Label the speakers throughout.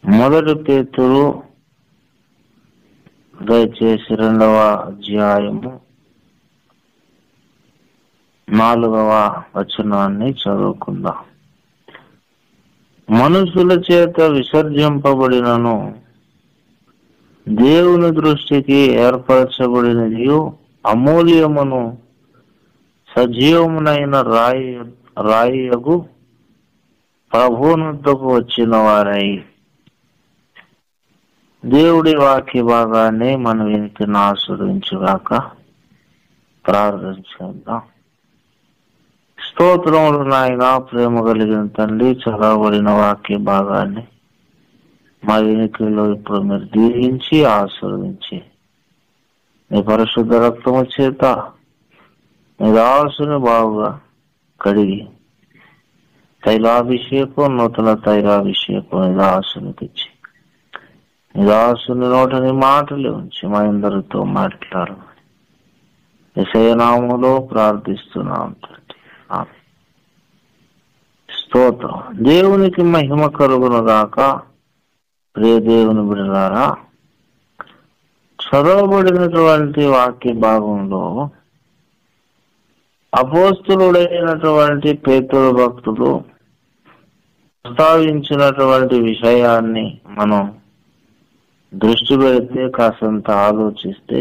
Speaker 1: మొదటి పేతురు దయచేసి 2వ అధ్యాయము 4వ వచనాన్ని చదువుకుందాం. మనుషుల చేత విసర్జింపబడినను దేవుని దృష్టికి ఏర్పరచబడినది అమూల్యమును సజీవమునైన రాయియగు ప్రభువునొద్దకు వచ్చిన వారై దేవుడి వాక్య భాగాన్ని మన వినికిని ఆస్వాదించుగాక. ప్రార్థన చేద్దాం. స్తోత్రములు నాయన, ప్రేమ కలిగిన తండ్రి, చదవబడిన వాక్య భాగాన్ని మా వినికిలో ఇప్పుడు మీరు దీవించి ఆశీర్వదించి మీ పరిశుద్ధ రక్తము చేత మీ దాసుని బాగుగా కడిగి తైలాభిషేకం, నూతన తైలాభిషేకం మీ దాసునికి ఇచ్చి మీ దాసుని నోటని మాటలు ఉంచి మా అందరితో మాట్లాడు. యేసయ్య నామములో ప్రార్థిస్తున్నాం తండ్రి. ఆమేన్. స్తోత్రం. దేవునికి మహిమ కలుగును గాక. ప్రియ దేవుని బిడ్డలారా, చదవబడినటువంటి వాక్య భాగంలో అపోస్తలుడైనటువంటి పేతురు భక్తుడు ప్రస్తావించినటువంటి విషయాన్ని మనం దృష్టి పెడితే, కాసంత ఆలోచిస్తే,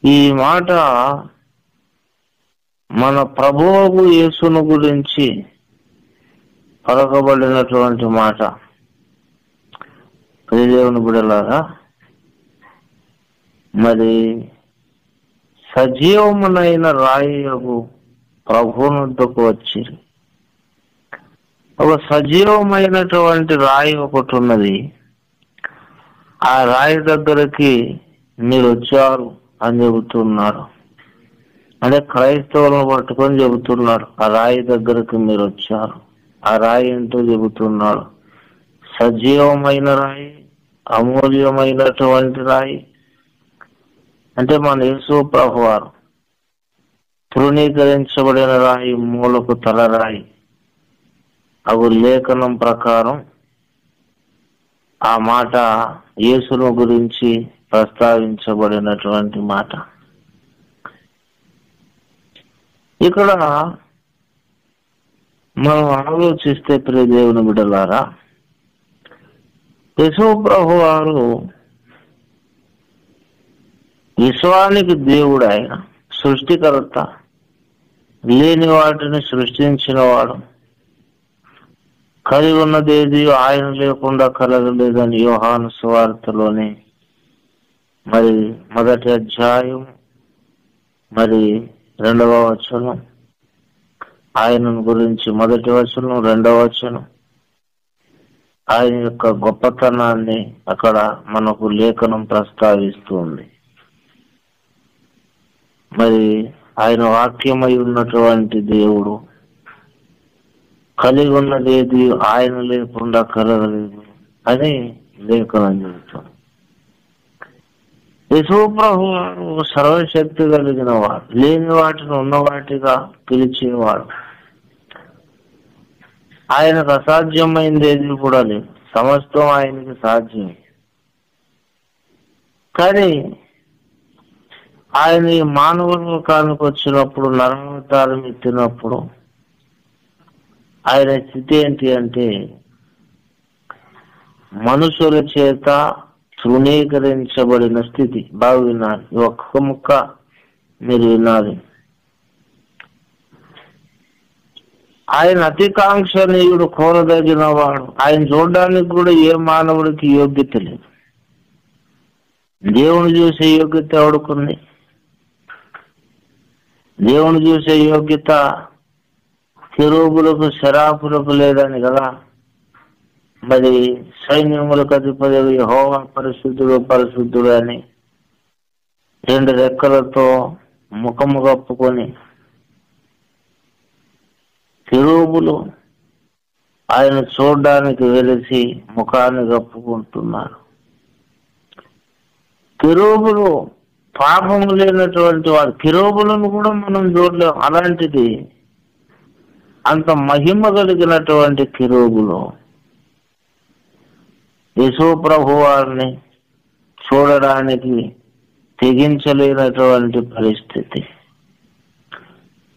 Speaker 1: ఈ మాట మన ప్రభువు యేసును గురించి పలకబడినటువంటి మాట. ప్రియదేవుని బిడ్డలారా, మరి సజీవమునైన రాయియగు ప్రభువునొద్దకు వచ్చి, ఒక సజీవమైనటువంటి రాయి ఒకటి ఉన్నది. ఆ రాయి దగ్గరికి మీరు వచ్చారు అని చెబుతున్నారు. అంటే క్రైస్తవులను పట్టుకొని చెబుతున్నారు, ఆ రాయి దగ్గరికి మీరు వచ్చారు. ఆ రాయి ఏంటో చెబుతున్నాడు. సజీవమైన రాయి, అమూల్యమైనటువంటి రాయి. అంటే మన యేసు ప్రభువారు తృణీకరించబడిన రాయి, మూలకు తలరాయి. అవు లేఖనం ప్రకారం ఆ మాట యేసును గురించి ప్రస్తావించబడినటువంటి మాట. ఇక్కడ మనం ఆలోచిస్తే, ప్రియ దేవుని బిడ్డలారా, యేసు ప్రభు వారు విశ్వానికి దేవుడు. ఆయన సృష్టికర్త, లేని వాటిని సృష్టించిన వాడు. కలిగి ఉన్నదేది ఆయన లేకుండా కలగలేదని యోహాను సువార్తలోని మరి 1వ అధ్యాయం 2వ వచనం, ఆయనను గురించి 1వ వచనం 2వ వచనం, ఆయన యొక్క గొప్పతనాన్ని అక్కడ మనకు లేఖనం ప్రస్తావిస్తుంది. మరి ఆయన వాక్యమై ఉన్నటువంటి దేవుడు, కలిగి ఉన్నదేది ఆయన లేకుండా కలగలేదు అని లేఖనం చెబుతుంది. యేసు ప్రభువు సర్వశక్తి కలిగిన వాడు, లేని వాటిని ఉన్నవాటిగా పిలిచినవాడు. ఆయనకు అసాధ్యమైంది ఏది కూడా లేదు, సమస్తం ఆయనకి సాధ్యమే. కానీ ఆయన ఈ మానవ లోకానికి వచ్చినప్పుడు, నరవతారం ఎత్తినప్పుడు ఆయన స్థితి ఏంటి అంటే, మనుషుల చేత తృణీకరించబడిన స్థితి. బాగా వినాలి, ఒక్క ముక్క మీరు వినాలి. ఆయన అతికాంక్షణీయుడు, కోరదగిన వాడు. ఆయన చూడడానికి కూడా ఏ మానవుడికి యోగ్యత లేదు. దేవుని చూసే యోగ్యత ఎవడుకుంది? దేవుని చూసే యోగ్యత కెరూబులకు, శరాపులకు లేదని కదా. మరి సైన్యములకు అధిపతి యెహోవా పరిశుద్ధుడు పరిశుద్ధుడు అని 2 రెక్కలతో ముఖము కప్పుకొని కెరూబులు ఆయన చూడడానికి వెలిసి ముఖాన్ని కప్పుకుంటున్నారు. కెరూబులు పాపము లేనటువంటి వాడు. కెరూబులను కూడా మనం చూడలేం. అలాంటిది అంత మహిమ కలిగినటువంటి కెరూబులు యేసు ప్రభు వారిని చూడడానికి తెగించలేనటువంటి పరిస్థితి.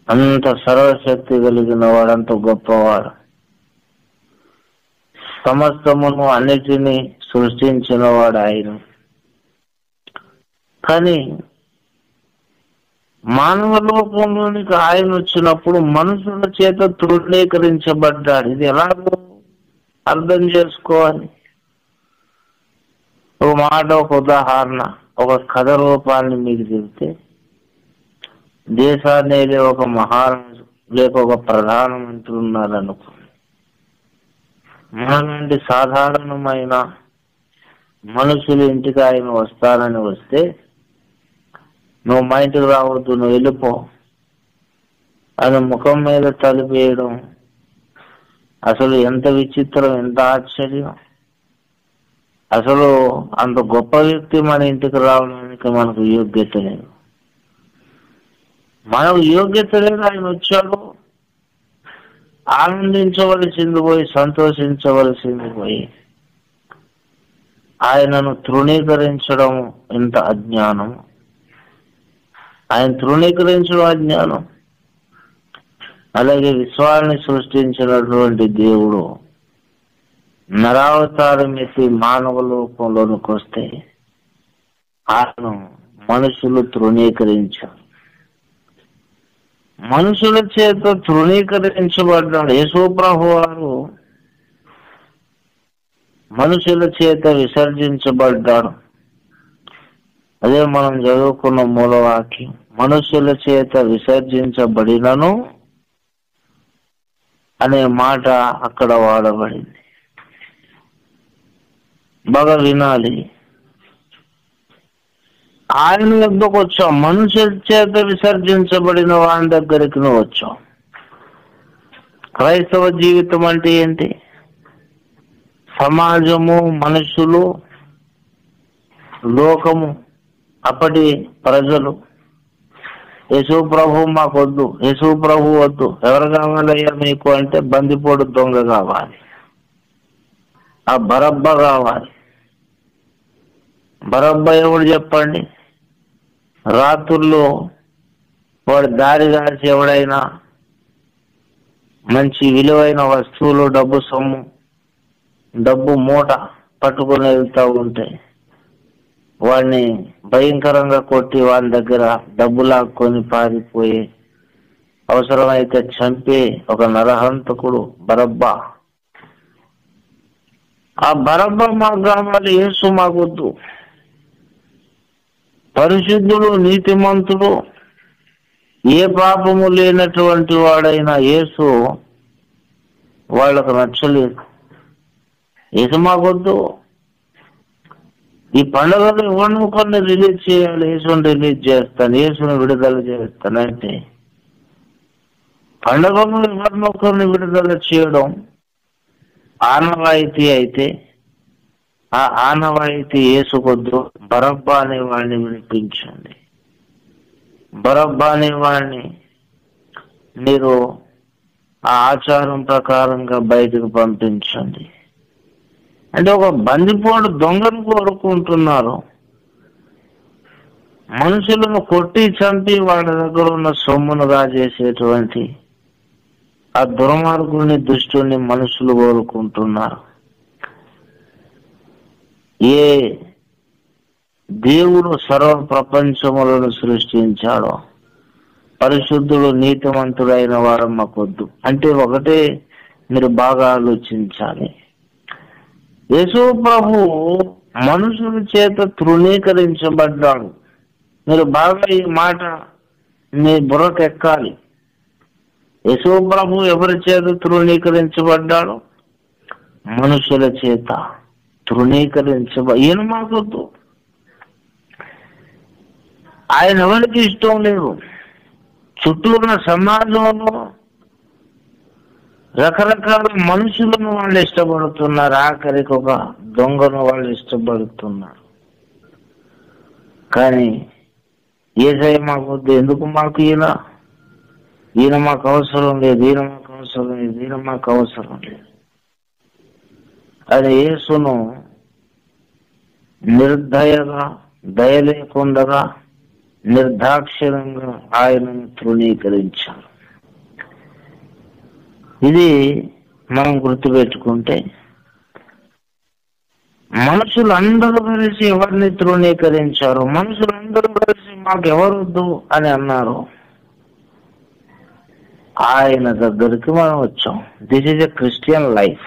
Speaker 1: అంత సర్వశక్తి కలిగిన వాడు, అంత గొప్పవాడు, సమస్తమును అన్నిటినీ సృష్టించిన వాడు ఆయన. కానీ మానవ లోకంలోనికి ఆయన వచ్చినప్పుడు మనుషుల చేత తృణీకరించబడ్డాడు. ఇది ఎలాగో అర్థం చేసుకోవాలి. ఒక మాట, ఒక ఉదాహరణ, ఒక కథ రూపాన్ని మీకు చెబితే, దేశాన్ని ఒక మహారాజు లేక ఒక ప్రధానమంత్రి ఉన్నారనుకో, మనలాంటి సాధారణమైన మనుషులు ఇంటికి ఆయన వస్తారని వస్తే, నువ్వు మా ఇంటికి రావద్దు, నువ్వు వెళ్ళిపో అని ముఖం మీద తలిపేయడం అసలు ఎంత విచిత్రం, ఎంత ఆశ్చర్యం. అసలు అంత గొప్ప వ్యక్తి మన ఇంటికి రావడానికి మనకు యోగ్యత లేదు. మనకు యోగ్యత లేదు. ఆయన వచ్చాడు, ఆనందించవలసింది పోయి, సంతోషించవలసింది పోయి, ఆయనను తృణీకరించడం ఎంత అజ్ఞానం. ఆయన తృణీకరించడం అజ్ఞానం. అలాగే విశ్వాన్ని సృష్టించినటువంటి దేవుడు నరావతారం ఎత్తి మానవ లోకంలోనికి వస్తే ఆయన మనుషులు తృణీకరించారు. మనుషుల చేత తృణీకరించబడ్డాడు. యేసు ప్రభు వారు మనుషుల చేత విసర్జించబడ్డాడు. అదే మనం చదువుకున్న మూలవాక్యం. మనుషుల చేత విసర్జించబడినను అనే మాట అక్కడ వాడబడింది. బాగా వినాలి. ఆయన వద్దకు వచ్చాం, మనుషుల చేత విసర్జించబడిన వాని దగ్గరికి నువ్వు వచ్చావు. క్రైస్తవ జీవితం అంటే ఏంటి? సమాజము, మనుషులు, లోకము, అప్పటి ప్రజలు యేసు ప్రభు మాకొద్దు, యేసు ప్రభు వద్దు. ఎవరు కావాలయ్యా మీకు అంటే బందిపోడు దొంగ కావాలి, ఆ బరబ్బ కావాలి. బరబ్బ ఎవడు చెప్పండి? రాత్రుల్లో వాడు దారి కాల్చి ఎవడైనా మంచి విలువైన వస్తువులు, డబ్బు సొమ్ము, డబ్బు మూట పట్టుకుని వెళ్తూ ఉంటే వాడిని భయంకరంగా కొట్టి వాని దగ్గర డబ్బు లాక్కొని పారిపోయి అవసరమైతే చంపే ఒక నరహంతకుడు బరబ్బా. ఆ బరబ్బ మాకు కావాలి, యేసు మాకొద్దు. పరిశుద్ధుడు, నీతిమంతుడు, ఏ పాపము లేనటువంటి వాడైనా యేసు వాళ్ళకు నచ్చలేదు. యేసు మాకొద్దు. ఈ పండుగలు ఎవరిని కొన్ని రిలీజ్ చేయాలి, యేసుని రిలీజ్ చేస్తాను, యేసుని విడుదల చేస్తాను అంటే, పండుగలు ఎవరినొకరిని విడుదల చేయడం ఆనవాయితీ అయితే, ఆ ఆనవాయితీ యేసుకొద్దు. బరబ్బా అనే వాడిని వినిపించండి. బరబ్బా అనే వాడిని మీరు ఆ ఆచారం ప్రకారంగా బయటకు పంపించండి. అంటే ఒక బందిపోడు దొంగను కోరుకుంటున్నారు. మనుషులను కొట్టి చంపి వాళ్ళ దగ్గర ఉన్న సొమ్మును రాజేసేటువంటి ఆ దుర్మార్గుని, దుష్టుని మనుషులు కోరుకుంటున్నారు. ఏ దేవుడు సర్వ ప్రపంచములను సృష్టించాడో పరిశుద్ధుడు, నీతిమంతుడైన వారు మాకొద్దు అంటే ఒకటే మీరు బాగా ఆలోచించాలి. యేసు ప్రభు మనుషుల చేత తృణీకరించబడ్డాడు. మీరు బాగా ఈ మాట మీ బుర్రకెక్కాలి. యేసు ప్రభు ఎవరి చేత తృణీకరించబడ్డాడు? మనుషుల చేత ఈయన మాకొద్దు. ఆయన ఎవరికి ఇష్టం లేదు. చుట్టూ ఉన్న సమాజంలో రకరకాల మనుషులను వాళ్ళు ఇష్టపడుతున్నారు. ఆఖరికి ఒక దొంగను వాళ్ళు ఇష్టపడుతున్నారు. కానీ యేసయ్య మాకొద్దు. ఎందుకు మాకు ఈయన మాకు అవసరం లేదు, ఈయన మాకు అవసరం లేదు, ఈయన మాకు అవసరం లేదు. అది యేసును నిర్దయగా, దయ లేకుండా, నిర్దాక్షిణ్యంగా ఆయనను తృణీకరించారు. ఇది మనం గుర్తుపెట్టుకుంటే, మనుషులందరూ కలిసి ఎవరిని తృణీకరించారు? మనుషులందరూ కలిసి మాకెవరొద్దు అని అన్నారు. ఆయన దగ్గరికి మనం వచ్చాం. This is a Christian life.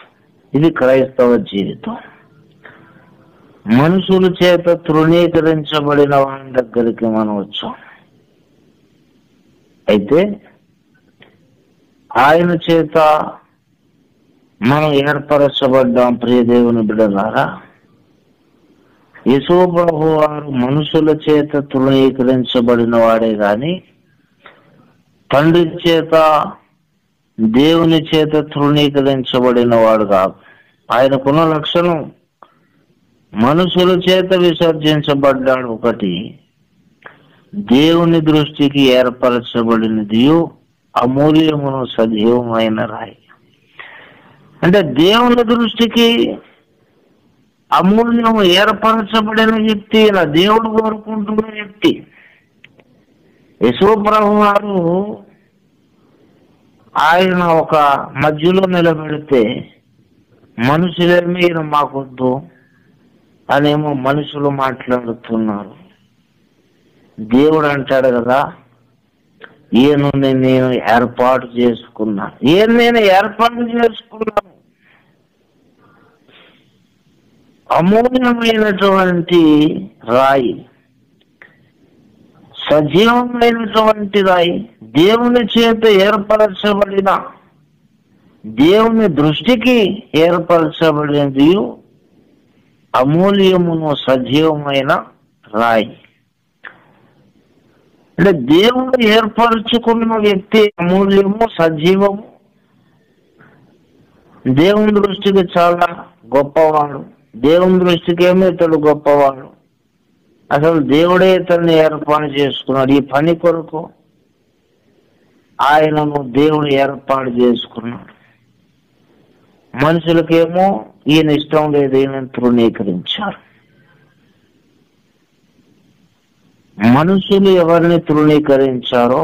Speaker 1: ఇది క్రైస్తవ జీవితం. మనుషుల చేత తృణీకరించబడిన వారి దగ్గరికి మనం వచ్చాం. అయితే ఆయన చేత మనం ఏర్పరచబడ్డాం. ప్రియ దేవుని బిడ్డలారా, యేసు ప్రభువు వారు మనుషుల చేత తృణీకరించబడిన వాడే గాని తండ్రి చేత, దేవుని చేత తృణీకరించబడిన వాడు కాదు. ఆయనకున్న లక్షణం, మనుషుల చేత విసర్జించబడ్డాడు ఒకటి, దేవుని దృష్టికి ఏర్పరచబడినది అమూల్యమును సజీవమైన రాయి. అంటే దేవుని దృష్టికి అమూల్యము ఏర్పరచబడిన వ్యక్తి, ఇలా దేవుడు కోరుకుంటున్న వ్యక్తి. యేసు ప్రభు వారు ఆయన ఒక మధ్యలో నిలబెడితే మనుషులేమీ ఈయన మాకొద్దు అనేమో మనుషులు మాట్లాడుతున్నారు. దేవుడు అంటాడు కదా, ఈయనని నేను ఏర్పాటు చేసుకున్నాను. ఈయన నేను ఏర్పాటు చేసుకున్నాను. అమూల్యమైనటువంటి రాయి, సజీవమైనటువంటి రాయి, దేవుని చేత ఏర్పరచబడిన, దేవుని దృష్టికి ఏర్పరచబడినది అమూల్యమును సజీవమైన రాయి. అంటే దేవుడు ఏర్పరచుకున్న వ్యక్తి అమూల్యము, సజీవము, దేవుని దృష్టికి చాలా గొప్పవాడు. దేవుని దృష్టికి ఏమో ఇతడు గొప్పవాడు. అసలు దేవుడే ఇతన్ని ఏర్పాటు చేసుకున్నాడు. ఈ పని కొరకు ఆయనను దేవుడు ఏర్పాటు చేసుకున్నాడు. మనుషులకేమో ఈయన ఇష్టం లేదు, ఈయన తృణీకరించారు. మనుషులు ఎవరిని తృణీకరించారో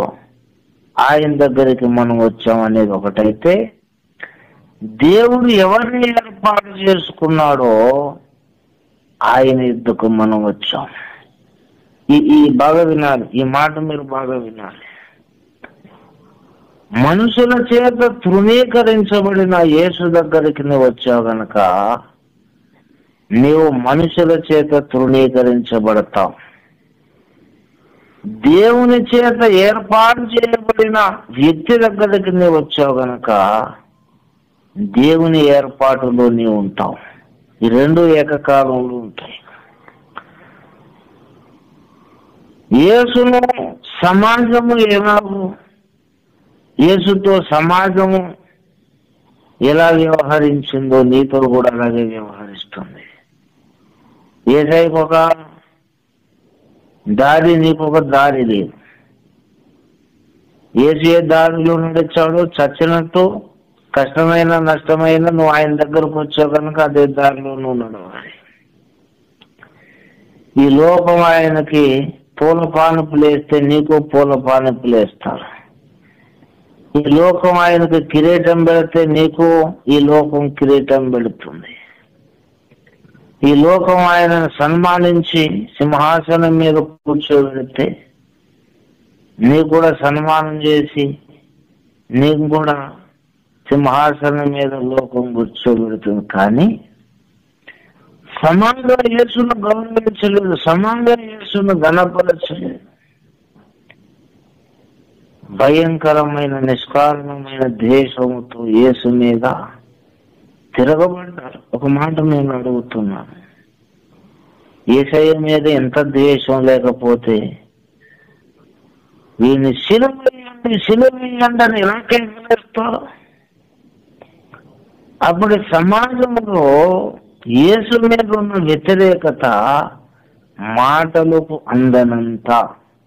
Speaker 1: ఆయన దగ్గరికి మనం వచ్చాం అనేది ఒకటైతే, దేవుడు ఎవరిని ఏర్పాటు చేసుకున్నాడో ఆయన యుద్ధకు మనం వచ్చాం. ఈ బాగా వినాలి, ఈ మాట మీరు బాగా వినాలి. మనుషుల చేత తృణీకరించబడిన యేసు దగ్గరికి నువ్వు వచ్చావు గనక నీవు మనుషుల చేత తృణీకరించబడతావు. దేవుని చేత ఏర్పాటు చేయబడిన వ్యక్తి దగ్గరికి నీవు వచ్చావు గనక దేవుని ఏర్పాటులో నీవు ఉంటావు. ఈ రెండు ఏకకాలంలో ఉంటాయి. యేసును సమాజము ఎలాగో, యేసుతో సమాజము ఎలా వ్యవహరించిందో నీతో కూడా అలాగే వ్యవహరిస్తుంది. యేసయ్యకు ఒక దారి, నీకొక దారి లేదు. యేసు ఏ దారిలో నడిచాడో చచ్చినట్టు కష్టమైన నష్టమైన నువ్వు ఆయన దగ్గరకు వచ్చావు కనుక అదే దారిలో నువ్వు నడవాలి. ఈ లోకం ఆయనకి పూల పానుపులు వేస్తే నీకు పూల పానుపులు వేస్తారు. ఈ లోకం ఆయనకు కిరీటం పెడితే నీకు ఈ లోకం కిరీటం పెడుతుంది. ఈ లోకం ఆయనను సన్మానించి సింహాసనం మీద కూర్చోబెడితే నీకు కూడా సన్మానం చేసి నీకు కూడా సింహాసనం మీద లోకం కూర్చోబెడుతుంది. కానీ సమాజం యేసును గౌరవించలేదు, సమాజం యేసును ఘనపరచలేదు. భయంకరమైన నిష్కారణమైన ద్వేషముతో యేసు మీద తిరగబడ్డారు. ఒక మాట నేను అడుగుతున్నాను, యేసయ్య మీద ఎంత ద్వేషం లేకపోతే వీడిని సిలువేయండి అని ఎలా కేకలేస్తారు? అప్పుడు సమాజంలో యేసు మీద ఉన్న వ్యతిరేకత మాటలకు అందనంత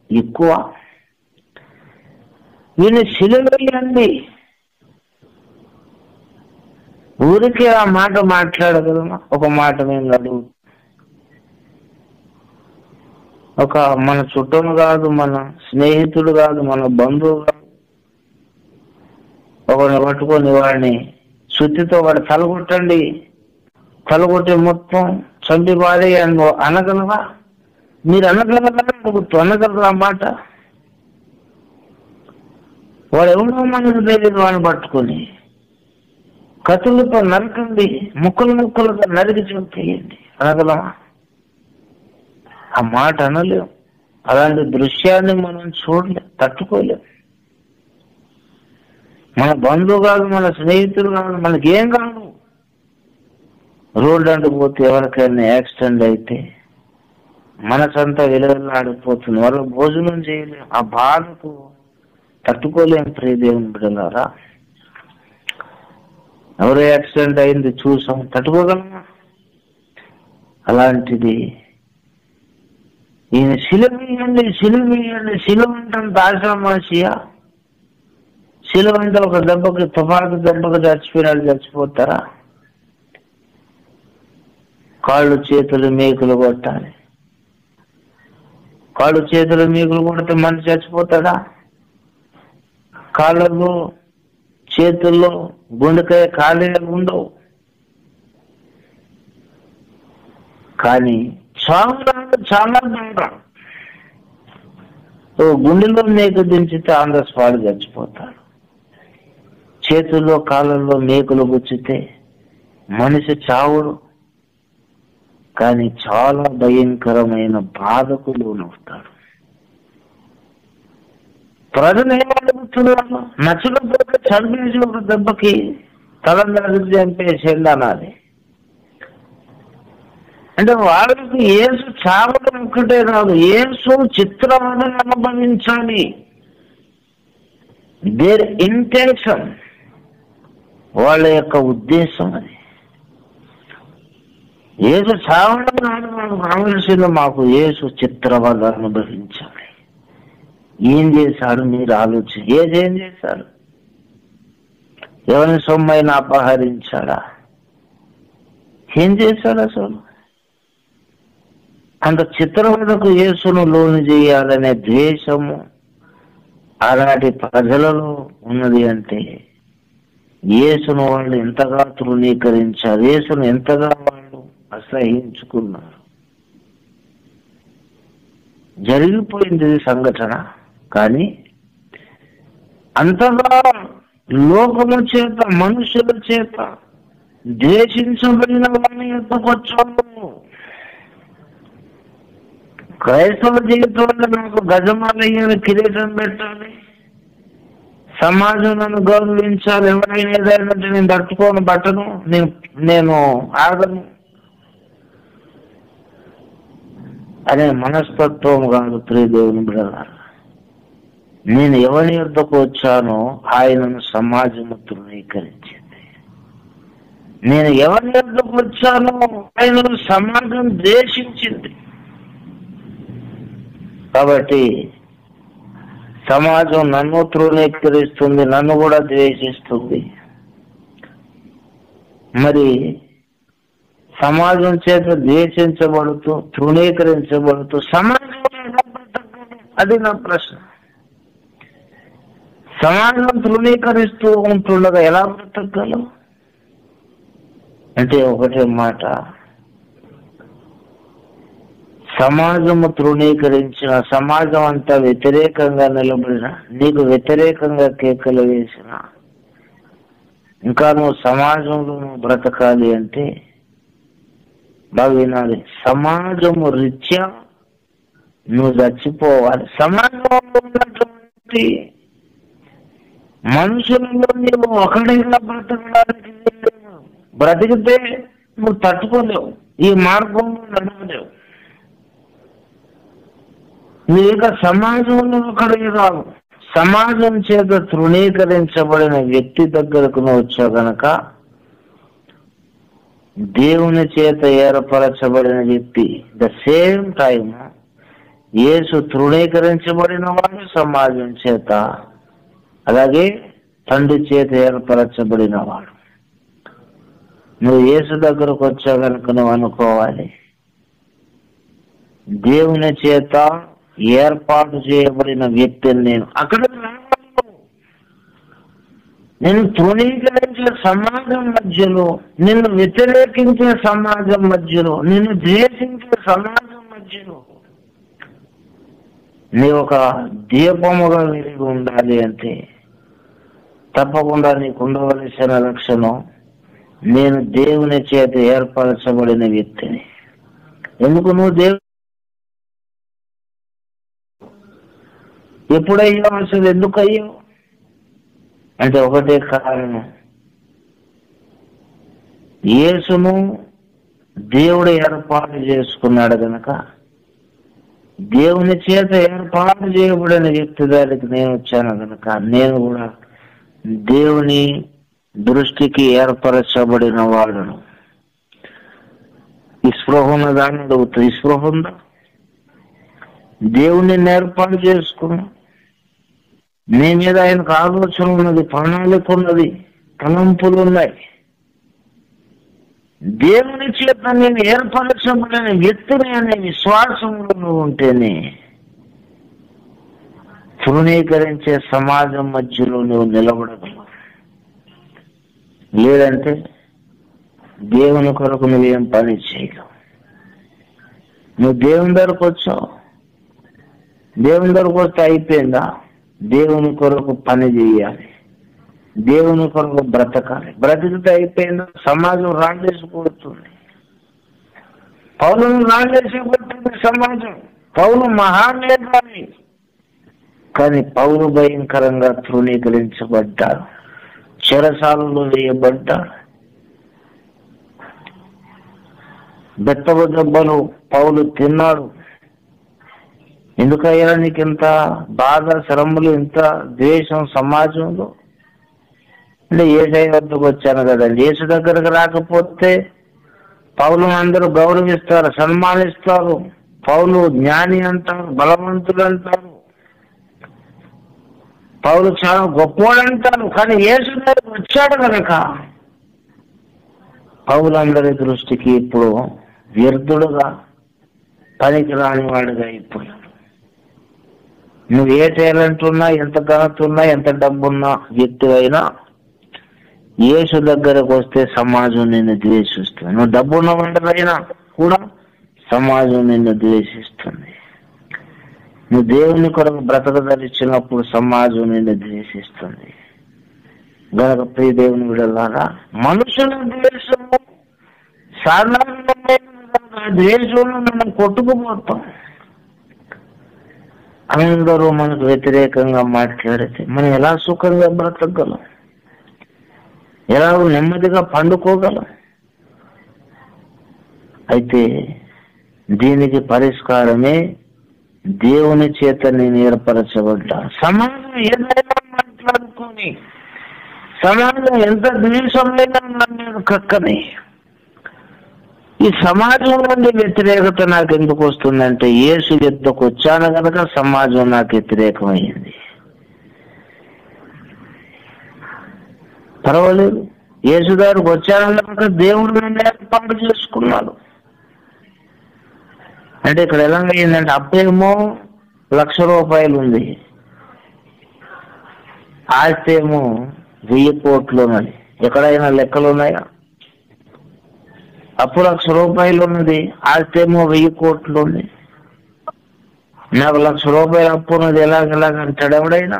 Speaker 1: ఎక్కువ. వీడిని సిలువేయండి, ఊరికే ఆ మాట మాట్లాడగలమా? ఒక మాట నేను అడుగు, ఒక మన చుట్టము కాదు, మన స్నేహితుడు కాదు, మన బంధువు కాదు, ఒకరిని పట్టుకొని వాడిని సుత్తితో వాడు తలగొట్టి మొత్తం చంపి వాడే అనగలవా? మీరు అనగలరా మాట? వాడు ఎవరో మనకు తెలియదు, వాడిని పట్టుకొని కత్తులతో నరకండి, ముక్కలుగా నరికి చంపేయండి అనగలమా? ఆ మాట అనలేం. అలాంటి దృశ్యాన్ని మనం చూడలేం, తట్టుకోలేం. మన బంధువు కాదు, మన స్నేహితులు కాదు, మనకేం కాదు, రోడ్డు అంటుపోతే ఎవరికైనా యాక్సిడెంట్ అయితే మనసంతా విలువలాడిపోతుంది, వాళ్ళు భోజనం చేయలేం, ఆ బాధకు తట్టుకోలేం. ప్రియదేవుని బిడ్డలారా, ఎవరో యాక్సిడెంట్ అయింది చూసాం, తట్టుకోగలమా? అలాంటిది ఈయన శిలువ అంటే ఆశామాషియా? శిలువ అంటే ఒక దెబ్బకి, తుపాకి దెబ్బకి చచ్చిపోతారా? కాళ్ళు చేతులు మేకులు కొట్టాలి. కాళ్ళు చేతులు మేకులు కొడితే మనిషి చచ్చిపోతాడా? కాళ్ళలో చేతుల్లో గుండెకాయ ఖాళీలు ఉండవు. కానీ చాలా దూరం గుండెలో మేకు దించితే ఆన్ ద స్పాట్ చచ్చిపోతాడు. చేతుల్లో కాళ్ళల్లో మేకులు గుచ్చితే మనిషి చావుడు, కానీ చాలా భయంకరమైన బాధకు లోనవుతాడు. ప్రజలు ఏమడుగుతున్నారు? నచ్చకపోతే చంపేసి ఒక దెబ్బకి తలందరికి చంపేసేయండి అనాలి. అంటే వాళ్ళకి యేసు చావడం ఒక్కటే కాదు, యేసు చిత్రవదన అనుభవించాలి. దేర్ ఇంటెన్షన్, వాళ్ళ యొక్క ఉద్దేశం అది. యేసు చావడం కావలసింది మాకు, యేసు చిత్రవద అనుభవించాలి. ఏం చేశాడు మీరు ఆలోచన? ఏం చేశాడు? ఎవరిని సొమ్మైనా అపహరించాడా? ఏం చేశాడు అసలు? అంత చిత్రవదకు యేసును లోను చేయాలనే ద్వేషము అలాంటి ప్రజలలో ఉన్నది అంటే యేసును వాళ్ళు ఎంతగా తృణీకరించారు, యేసును ఎంతగా వాళ్ళు అసహించుకున్నారు. జరిగిపోయింది సంఘటన. కానీ అంతగా లోకము చేత, మనుషుల చేత ద్వేషించబడిన వారిని ఎత్తుకొచ్చాము. క్రైస్తవ జీవితంలో నాకు గజమాలయ్యని కిరీటం పెట్టాలి, సమాజం నన్ను గౌరవించాలి, ఎవరైనా ఏదైనా నేను తట్టుకోను, బట్టను, నేను ఆగను అనే మనస్తత్వం కాదు ప్రియదేవుని బిడ్డలారా. నేను ఎవరి యొద్దకు వచ్చానో ఆయనను సమాజము తృణీకరించింది. నేను ఎవరి యొద్దకు వచ్చానో ఆయనను సమాజం ద్వేషించింది. కాబట్టి సమాజం నన్ను తృణీకరిస్తుంది, నన్ను కూడా ద్వేషిస్తుంది. మరి సమాజం చేత ద్వేషించబడుతూ, తృణీకరించబడుతూ సమాజం అది నా ప్రశ్న. సమాజం తృణీకరిస్తూ ఉంటుండగా ఎలా బ్రతకగలం అంటే ఒకటే మాట, సమాజము తృణీకరించిన, సమాజం అంతా వ్యతిరేకంగా నిలబడిన, నీకు వ్యతిరేకంగా కేకలు వేసిన, ఇంకా నువ్వు సమాజంలో బ్రతకాలి అంటే బాగా వినాలి, సమాజము రీత్యా నువ్వు చచ్చిపోవాలి. సమాజంలో ఉన్నటువంటి మనుషులలో నీవు ఒకడిగా బ్రతకడానికి బ్రతికితే నువ్వు తట్టుకోలేవు, ఈ మార్గంలో నడవలేవు. నీక సమాజంలో ఒకడికి రావు. సమాజం చేత తృణీకరించబడిన వ్యక్తి దగ్గరకు నువ్వు వచ్చావు గనక దేవుని చేత ఏర్పరచబడిన వ్యక్తి, ద సేమ్ టైం యేసు తృణీకరించబడిన వాడు సమాజం చేత, అలాగే తండ్రి చేత ఏర్పరచబడిన వాడు. నువ్వు యేసు దగ్గరకు వచ్చావు కనుక నువ్వు అనుకోవాలి, దేవుని చేత ఏర్పాటు చేయబడిన వ్యక్తిని నేను. అక్కడ నేను తృణీకరించే సమాజం మధ్యలో, నిన్ను వ్యతిరేకించే సమాజం మధ్యలో, నిన్ను ద్వేషించే సమాజం మధ్యలో నీ ఒక దీపముగా వెలిగి ఉండాలి అంటే తప్పకుండా నీకు ఉండవలసిన లక్షణం, నేను దేవుని చేత ఏర్పరచబడిన వ్యక్తిని. ఎందుకు నువ్వు దేవుడు ఎప్పుడయ్యావు? అసలు ఎందుకు అయ్యావు అంటే ఒకటే కారణం, యేసును దేవుడు ఏర్పాటు చేసుకున్నాడు గనక, దేవుని చేత ఏర్పాటు చేయబడిన వ్యక్తి దానికి నేను వచ్చాను గనక, నేను కూడా దేవుని దృష్టికి ఏర్పరచబడిన వాడును. ఈ స్పృహ ఉన్నదాన్ని అడుగుతుంది. ఈ స్పృహ ఉందా? దేవుని ఏర్పాటు చేసుకున్నా, నీ మీద ఆయనకు ఆలోచన ఉన్నది, ప్రణాళిక ఉన్నది, తలంపులు ఉన్నాయి. దేవుని చేత నేను ఏర్పరచబడిన వ్యక్తిని అనే విశ్వాసంలో నువ్వు ఉంటేనే తృణీకరించే సమాజం మధ్యలో నువ్వు నిలబడగలవు. లేదంటే దేవుని కొరకు నువ్వేం పని చేయలేవు. నువ్వు దేవుని దగ్గరకు వచ్చావు, దేవుని దగ్గరకు వస్తే అయిపోయిందా? దేవుని కొరకు పని చేయాలి, దేవుని కొరకు బ్రతకాలి. బ్రతికితే అయిపోయిందా? సమాజం రాళ్ళేసి కొడుతుంది. పౌలును రాళ్ళేసి కొడుతుంది సమాజం. పౌలు మహామేధావి, కానీ పౌలు భయంకరంగా తృణీకరించబడ్డాడు, చెరసాలలో వేయబడ్డాడు. బెత్తవ దెబ్బలు పౌలు తిన్నాడు. ఎందుకయ్యా నీకు ఇంత బాధ, శ్రమలు, ఇంత ద్వేషం సమాజంలో? అంటే యేసయ్య వద్దకు వచ్చాను కదండి. యేసు దగ్గరకు రాకపోతే పౌలును అందరూ గౌరవిస్తారు, సన్మానిస్తారు. పౌలు జ్ఞాని అంటారు, బలవంతుడు అంటారు, పౌలు చాలా గొప్పవాడు అంటారు. కానీ యేసు దగ్గరకు వచ్చాడు కనుక పౌలందరి దృష్టికి ఇప్పుడు వ్యర్థుడుగా, పనికి రానివాడుగా అయిపోయాడు. నువ్వు ఏ టాలెంట్ ఉన్నా, ఎంత ఘనత ఉన్నా, ఎంత డబ్బున్నా వ్యక్తి అయినా యేసు దగ్గరకు వస్తే సమాజం నిన్ను ద్వేషిస్తుంది. నువ్వు డబ్బున్న వాడినైనా కూడా సమాజం నిన్ను ద్వేషిస్తుంది. నువ్వు దేవుని కొరకు బ్రతకదలిచినప్పుడు సమాజం నిన్ను ద్వేషిస్తుంది. గనక ప్రియ దేవుని విడలారా, మనుషుల ద్వేషము సాధారణమైన ద్వేషంలో మనం కొట్టుకుపోతాం. అందరూ మనకు వ్యతిరేకంగా మాట్లాడితే మనం ఎలా సుఖంగా బ్రతకగలం? ఎలా నెమ్మదిగా పండుకోగలం? అయితే దీనికి పరిష్కారమే దేవుని చేత నేను ఏర్పరచబడ్డా. సమాజం ఏదైనా మాట్లాడుకొని, సమాజం ఎంత ద్వేషమైనా నన్ను కక్కని, ఈ సమాజం నుండి వ్యతిరేకత నాకు ఎందుకు వస్తుందంటే యేసు యుద్ధకు వచ్చాను కనుక సమాజం నాకు వ్యతిరేకమైంది. పర్వాలేదు, యేసు గారికి వచ్చాను కనుక దేవుడు నన్ను ఏర్పాటు చేసుకున్నాడు. అంటే ఇక్కడ ఎలా అయిందంటే అప్పేమో 1,00,000 రూపాయలు ఉంది, ఆస్తి ఏమో 1000 కోట్లు ఉన్నది. ఎక్కడైనా లెక్కలు ఉన్నాయా? అప్పు 1,00,000 రూపాయలు ఉన్నది, ఆస్తి ఏమో 1000 కోట్లు ఉంది. నాకు 1,00,000 రూపాయలు అప్పు ఉన్నది ఎలాగంటాడు ఎవడైనా?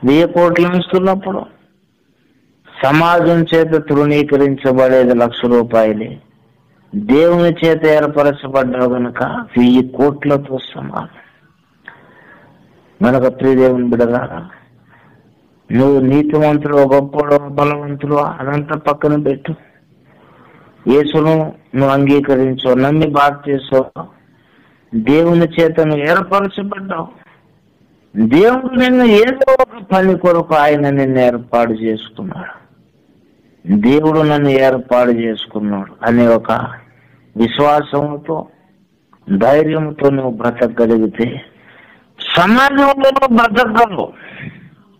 Speaker 1: 1000 కోట్లు ఇస్తున్నప్పుడు సమాజం చేత తృణీకరించబడేది 1,00,000 రూపాయలే. దేవుని చేత ఏర్పరచబడ్డావు కనుక 1000 కోట్లతో సమానం. మనకు ప్రియ దేవుని బిడ్డలారా, నువ్వు నీతివంతుడు, గొప్పడు, బలవంతుడు అదంతా పక్కన పెట్టు. యేసును నువ్వు అంగీకరించు, నమ్మి బాప్తిస్మం, దేవుని చేత నువ్వు ఏర్పరచబడ్డావు. దేవుడు నిన్ను ఏదో ఒక పని కొరకు ఆయన నిన్ను ఏర్పాటు చేసుకున్నాడు. దేవుడు నన్ను ఏర్పాటు చేసుకున్నాడు అనే ఒక విశ్వాసంతో, ధైర్యంతో నువ్వు బ్రతకగలిగితే సమాజంలో బ్రతకగలవు,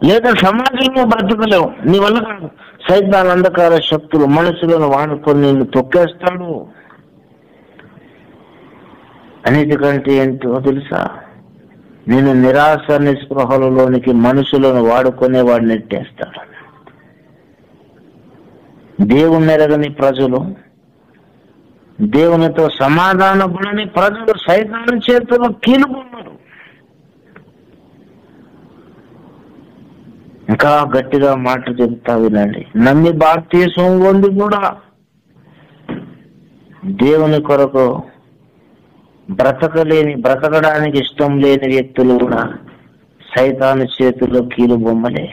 Speaker 1: లేదా సమాజంలో బ్రతకలేవు. నీ వల్ల కాదు. సైతాన్ అంధకార శక్తులు మనసులను వాడుకొని నిన్ను తొక్కేస్తాడు. అన్నిటికంటే ఏంటో తెలుసా? నేను నిరాశ నిస్పృహలలోనికి మనుషులను వాడుకునేవాడు నెట్టేస్తాడు. దేవుని ఎరగని ప్రజలు, దేవునితో సమాధానపడని ప్రజలు సైతాను చేతిలో కీలుకున్నారు. ఇంకా గట్టిగా మాట చెప్తా వినండి. నమ్మి బాప్తీసం పొంది కూడా దేవుని కొరకు బ్రతకడానికి ఇష్టం లేని వ్యక్తులు కూడా సైతాను చేతిలో కీలు బొమ్మలే.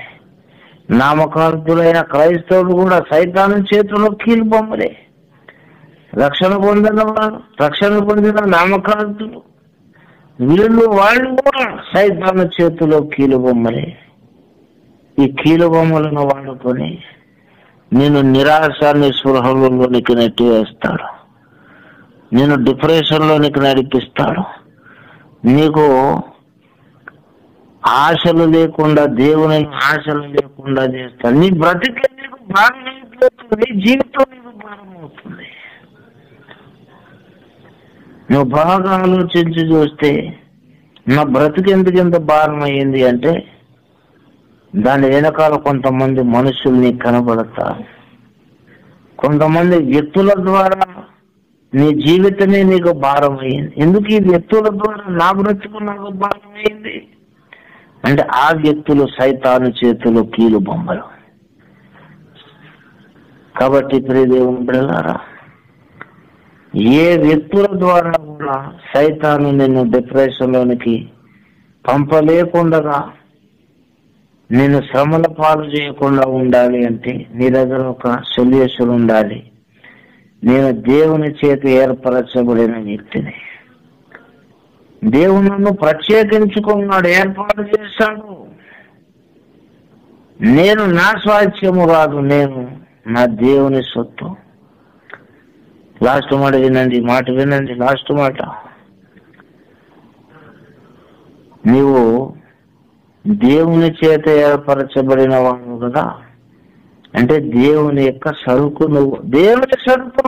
Speaker 1: నామకార్థులైన క్రైస్తవులు కూడా సైతాను చేతిలో కీలు బొమ్మలే. రక్షణ పొందిన నామకార్థులు వాళ్ళు కూడా సైతాను చేతిలో కీలు బొమ్మలే. ఈ కీలు బొమ్మలను వాడుకొని నేను నిరాశ నిస్పృహలోనికి నెట్టివేస్తాడు. నేను డిప్రెషన్లోనికి నడిపిస్తాడు. నీకు ఆశలు లేకుండా, దేవుని ఆశలు లేకుండా చేస్తాడు. నీ బ్రతికే నీకు భారం అయిపోతుంది, నీ జీవితం నీకు భారం అవుతుంది. నువ్వు బాగా ఆలోచించి చూస్తే నా బ్రతికి ఎందుకు ఎంత భారం అయ్యింది అంటే దాని వెనకాల కొంతమంది మనుషులు నీకు కనబడతారు. కొంతమంది వ్యక్తుల ద్వారా నీ జీవితమే నీకు భారం అయ్యింది. ఎందుకు ఈ వ్యక్తుల ద్వారా నా బ్రతుకు నాకు భారం అయింది అంటే ఆ వ్యక్తులు సైతాను చేతిలో కీలు బొమ్మలు. కాబట్టి ప్రియ దేవుని బిడ్డలారా, ఏ వ్యక్తుల ద్వారా కూడా సైతాను నిన్ను డిప్రెషన్లోనికి పంపలేకుండా, నేను శ్రమల పాలు చేయకుండా ఉండాలి అంటే నీ దగ్గర ఒక సొల్యూషన్ ఉండాలి. నేను దేవుని చేత ఏర్పరచబడిన వ్యక్తిని. దేవుడు నన్ను ప్రత్యేకించుకున్నాడు, ఏర్పాటు చేశాడు. నేను నా స్వాస్థ్యము కాదు, నేను నా దేవుని సొత్తు. లాస్ట్ మాట వినండి, లాస్ట్ మాట. నీవు దేవుని చేత ఏర్పరచబడిన వాడు కదా, అంటే దేవుని యొక్క సరుకు నువ్వు, దేవుని సరుకు.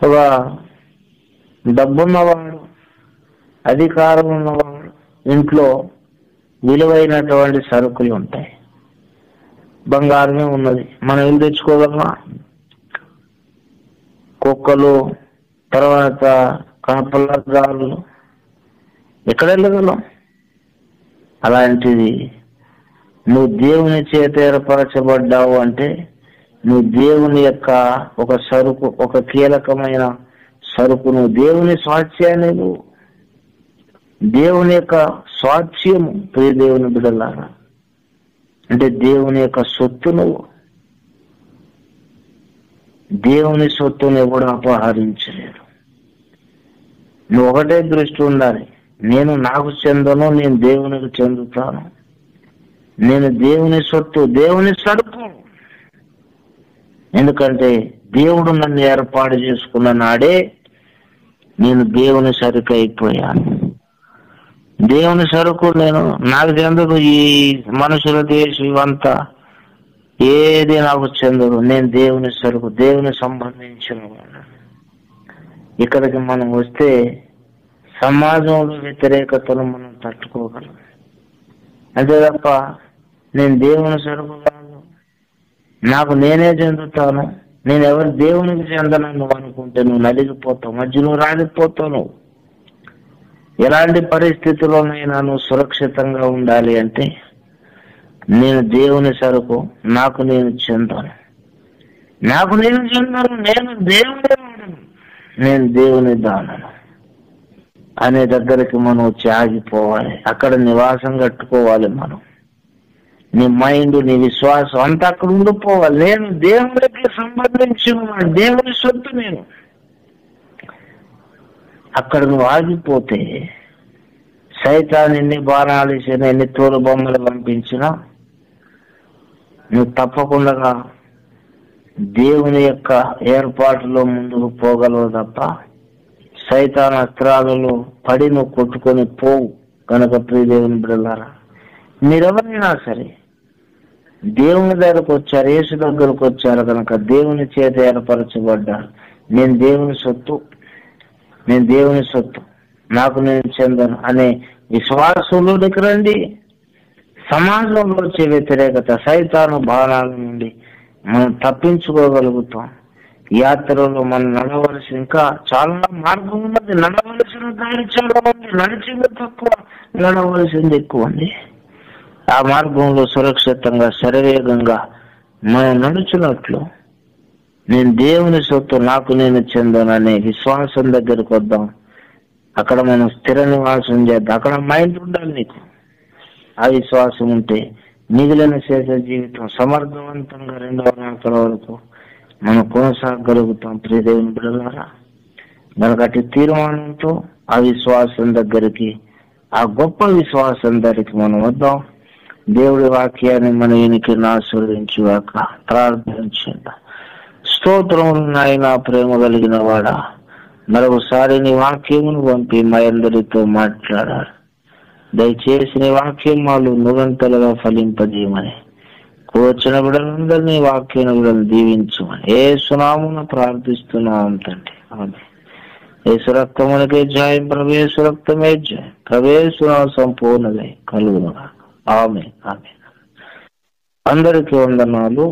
Speaker 1: ఒక డబ్బున్నవాడు, అధికారం ఉన్నవాడు ఇంట్లో విలువైనటువంటి సరుకులు ఉంటాయి. బంగారమే ఉన్నది, మనం ఇల్లు తెచ్చుకోగలమా? కుక్కలు, తర్వాత కాపలాదారులు, ఎక్కడ వెళ్ళగలం? అలాంటిది నువ్వు దేవుని చేత ఏర్పరచబడ్డావు అంటే నువ్వు దేవుని యొక్క ఒక సరుకు, ఒక కీలకమైన సరుకు. నువ్వు దేవుని స్వాస్థ్యాన్ని, నువ్వు దేవుని యొక్క స్వాస్థ్యము. ప్రియ దేవుని బిడ్డలారా, అంటే దేవుని యొక్క సొత్తు. నువ్వు దేవుని సొత్తుని ఎవడు అపహరించలేడు. నువ్వు ఒకటే దృష్టి ఉండాలి, నేను నాకు చెందను, నేను దేవునికి చెందుతాను. నేను దేవుని సొత్తు, దేవుని సరుకు. ఎందుకంటే దేవుడు నన్ను ఏర్పాటు చేసుకున్న నాడే నేను దేవుని సరుకు అయిపోయాను. దేవుని సరుకు నేను, నాకు చెందదు ఈ మనుషుల దేశం ఇవంతా, ఏది నాకు చెందదు. నేను దేవుని సరుకు, దేవుని సంబంధించిన వాడు. ఇక్కడికి మనం వస్తే సమాజంలో వ్యతిరేకతను మనం తట్టుకోగలం. అంతే తప్ప నేను దేవుని సరుకు కాదు, నాకు నేనే చెందుతాను, నేను ఎవరు దేవునికి చెందనని నువ్వు అనుకుంటే నువ్వు నలిగిపోతావు, మధ్యలో రాలిపోతావు. నువ్వు ఎలాంటి పరిస్థితుల్లోనైనా నువ్వు సురక్షితంగా ఉండాలి అంటే నేను దేవుని సరుకు, నాకు నేను చెందాను, నేను దేవుని వాడను, నేను దేవుని దానను అనే దగ్గరికి మనం వచ్చి ఆగిపోవాలి. అక్కడ నివాసం కట్టుకోవాలి. మనం నీ మైండ్, నీ విశ్వాసం అంతా అక్కడ ఉండిపోవాలి. నేను దేవునికి సంబంధించిన దేవుని సొత్తు. నేను అక్కడ నువ్వు ఆగిపోతే సైతాన్ ఎన్ని బాణాలు ఇచ్చినా, ఎన్ని తోలు బొమ్మలు పంపించినా నువ్వు తప్పకుండా దేవుని యొక్క ఏర్పాటులో ముందుకు పోగలవు తప్ప సైతాన్ అస్త్రాలలో పడి నువ్వు కొట్టుకొని పోవు. కనుక ప్రియ దేవుని బిడ్డలారా, మీరెవరైనా సరే దేవుని దగ్గరకు వచ్చారు, యేసు దగ్గరకు వచ్చారు కనుక దేవుని చేత ఏర్పరచబడ్డారు. నేను దేవుని సొత్తు, నేను దేవుని సొత్తు, నాకు నేను చెందను అనే విశ్వాసంలోనికి రండి. సమాజంలో వచ్చే వ్యతిరేకత, సైతాను బాణాల నుండి మనం తప్పించుకోగలుగుతాం. యాత్రలో మనం నడవలసి ఇంకా చాలా మార్గం ఉన్నది. నడవలసిన దారి చాలా ఉంది, నడిచింది తక్కువ, నడవలసింది ఎక్కువ ఉంది. ఆ మార్గంలో సురక్షితంగా శరవేగంగా మనం నడుచున్నట్లు నేను దేవుని సొత్తు, నాకు నేను చెందను అనే విశ్వాసం దగ్గరకు వద్దాం. అక్కడ మనం స్థిర నివాసం చేద్దాం. అక్కడ మైండ్ ఉండాలి నీకు. ఆ విశ్వాసం ఉంటే మిగిలిన శేష జీవితం సమర్థవంతంగా 2వ రాకడ వరకు మనం కొనసాగలుగుతాం. ప్రియ దేవుని బిడ్డలారా, మనకు అటు తీర్మానంతో ఆ విశ్వాసం దగ్గరికి, ఆ గొప్ప విశ్వాసం దగ్గరికి మనం వద్దాం. దేవుడి వాక్యాన్ని మన వెనుకని ఆశీర్వదించుగాక. ప్రార్థించండి. స్తోత్రములు నాయన, ప్రేమ కలిగిన వాడా, మరొకసారి నీ వాక్యమును పంపి మా అందరితో మాట్లాడారు. దయచేసి నీ వాక్యం మాలు నువ్వెంతలుగా ఫలింపజేయమని, కూర్చున్న బిడ్డలందరినీ వాక్యం బిడ్డలు దీవించమని యేసు నామమున ప్రార్థిస్తున్నాం తండ్రి. ఆమేన్. యేసు రక్తమునకే జయం, ప్రభు రక్తమే జయం, ప్రభు సంపూర్ణదై కలుగునుగా. ఆమేన్. ఆమేన్. అందరికీ వందనాలు.